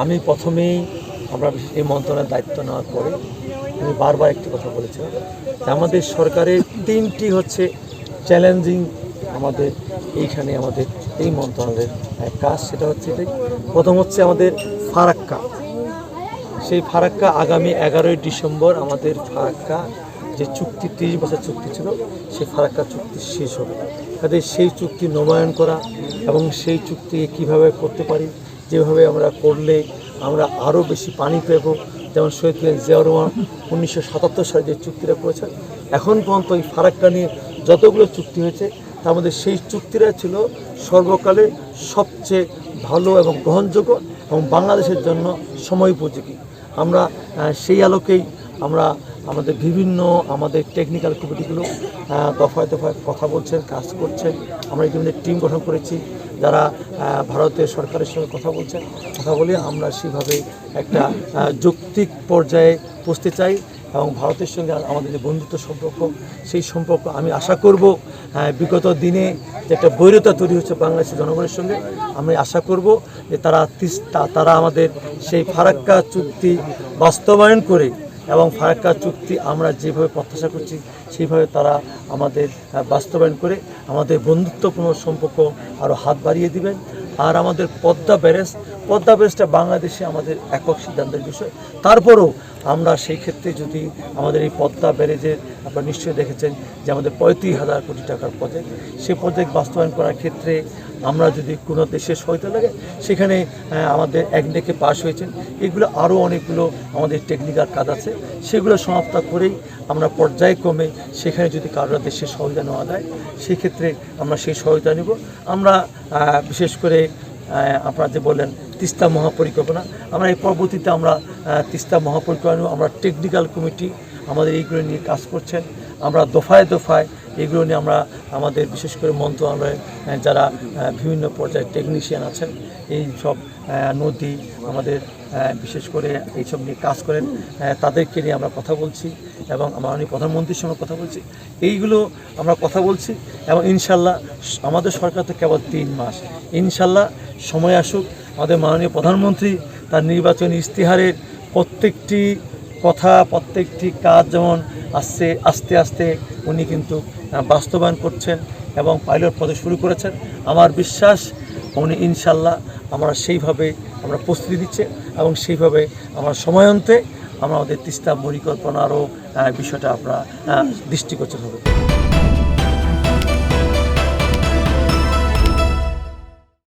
আমি প্রথমেই আমরা এই মন্ত্রণালয়ের দায়িত্ব নেওয়ার পরে আমি বারবার একটি কথা বলেছিলাম যে আমাদের সরকারের তিনটি হচ্ছে চ্যালেঞ্জিং আমাদের এইখানে আমাদের এই মন্ত্রণালয়ের কাজ। সেটা হচ্ছে যে প্রথম হচ্ছে আমাদের ফারাক্কা, সেই ফারাক্কা আগামী 11ই ডিসেম্বর আমাদের ফারাক্কা যে চুক্তি 30 বছর চুক্তি ছিল সেই ফারাক্কা চুক্তি শেষ হবে। কাজে সেই চুক্তি নবায়ন করা এবং সেই চুক্তি কীভাবে করতে পারি, যেভাবে আমরা করলে আমরা আরও বেশি পানি পেব, যেমন শহীদ জিয়াউর রহমান 1977 সালে যে চুক্তিটা করেছেন, এখন পর্যন্ত এই ফারাক্কা নিয়ে যতগুলো চুক্তি হয়েছে তার মধ্যে সেই চুক্তিটা ছিল সর্বকালে সবচেয়ে ভালো এবং গ্রহণযোগ্য এবং বাংলাদেশের জন্য সময়োপযোগী। আমরা সেই আলোকেই আমরা আমাদের বিভিন্ন আমাদের টেকনিক্যাল কমিটিগুলো দফায় দফায় কথা বলছেন, কাজ করছেন। আমরা ইতিমধ্যে টিম গঠন করেছি যারা ভারতের সরকারের সঙ্গে কথা বলছেন। কথা বলে আমরা সেভাবে একটা যৌক্তিক পর্যায়ে পৌঁছতে চাই এবং ভারতের সঙ্গে আমাদের যে বন্ধুত্ব সম্পর্ক, সেই সম্পর্ক আমি আশা করব বিগত দিনে যে একটা বৈরতা তৈরি হচ্ছে বাংলাদেশের জনগণের সঙ্গে, আমি আশা করব যে তারা আমাদের সেই ফারাক্কা চুক্তি বাস্তবায়ন করে এবং ফারাক্কা চুক্তি আমরা যেভাবে প্রত্যাশা করছি সেইভাবে তারা আমাদের বাস্তবায়ন করে আমাদের বন্ধুত্বপূর্ণ সম্পর্ক আরও হাত বাড়িয়ে দিবেন। আর আমাদের পদ্মা ব্যারেজটা বাংলাদেশে আমাদের একক সিদ্ধান্তের বিষয়। তারপরেও আমরা সেই ক্ষেত্রে যদি আমাদের এই পদ্মা ব্যারেজের আপনারা নিশ্চয়ই দেখেছেন যে আমাদের 35,000 কোটি টাকার প্রজেক্ট, সেই প্রজেক্ট বাস্তবায়ন করার ক্ষেত্রে আমরা যদি কোনো দেশের সহায়তা লাগে, সেখানে আমাদের একনেকে পাস হয়েছেন। এগুলো আরও অনেকগুলো আমাদের টেকনিক্যাল কাজ আছে, সেগুলো সমাপ্ত করেই আমরা পর্যায়ক্রমে সেখানে যদি কারোর দেশের সহায়তা নেওয়া যায় সেক্ষেত্রে আমরা সেই সহায়তা নেব। আমরা বিশেষ করে আপনারা যে বললেন তিস্তা মহাপরিকল্পনা, আমরা এই পরবর্তীতে আমরা তিস্তা মহাপরিকল্পনা আমরা টেকনিক্যাল কমিটি আমাদের এইগুলো নিয়ে কাজ করছেন। আমরা দফায় দফায় এগুলো নিয়ে আমরা আমাদের বিশেষ করে মন্ত্রণালয়ে যারা বিভিন্ন পর্যায়ে টেকনিশিয়ান আছেন, এই সব নদী আমাদের বিশেষ করে এইসব নিয়ে কাজ করেন, তাদেরকে নিয়ে আমরা কথা বলছি এবং মাননীয় প্রধানমন্ত্রীর সঙ্গে কথা বলছি। এইগুলো আমরা কথা বলছি এবং ইনশাল্লাহ আমাদের সরকার তো কেবল 3 মাস, ইনশাল্লাহ সময় আসুক, আমাদের মাননীয় প্রধানমন্ত্রী তার নির্বাচনী ইশতেহারের প্রত্যেকটি কথা প্রত্যেকটি কাজ যেমন আসছে আস্তে আস্তে উনি কিন্তু বাস্তবায়ন করছেন এবং পাইলট প্রজেক্ট শুরু করেছেন। আমার বিশ্বাস উনি ইনশাল্লাহ আমরা সেইভাবে আমরা প্রস্তুতি দিচ্ছে এবং সেইভাবে আমরা সময়ন্তে আমরা আমাদের তিস্তা পরিকল্পনারও বিষয়টা আমরা দৃষ্টিগোচর হবে।